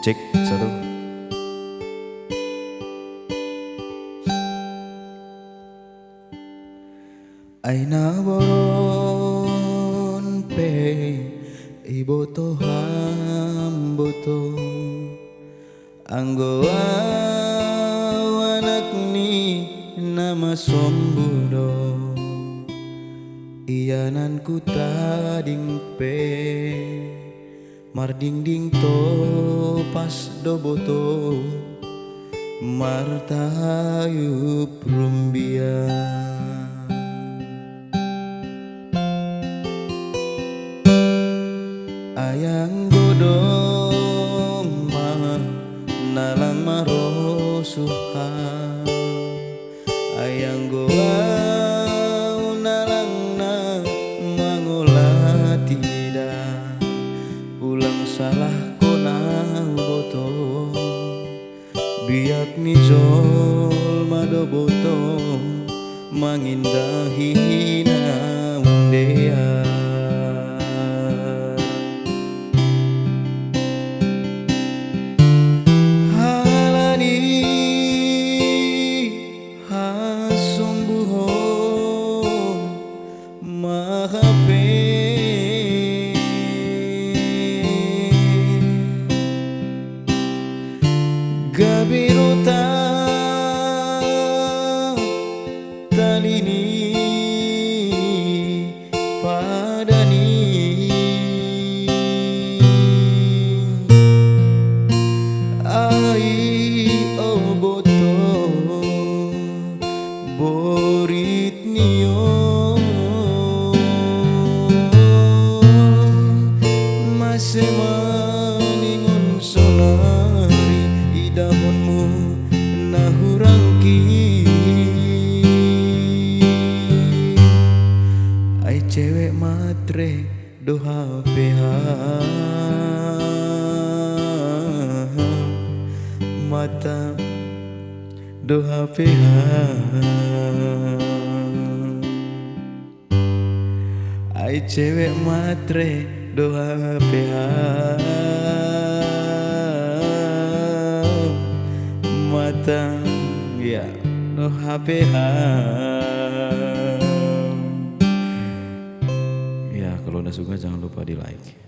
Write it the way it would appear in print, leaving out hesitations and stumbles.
Cek satu. Aina boron pe iboto hamboto anggo anak ni nama sombudo iyanan ku tading pe marding ding to pas doboto martayu prumbia ayang godong mah nalang marosuhan ayang goau nalang na mangolah tidak ulang salah kona boto biak ni jol madoboto mangindahi naundea Gabirota talini padani ai oboto borit nio maningun sonari idahunmu nahurangki ai cewek matre doha peha mata doha peha ai cewek matre doha peha mata ya doha peha. Ya kalau udah suka jangan lupa di like.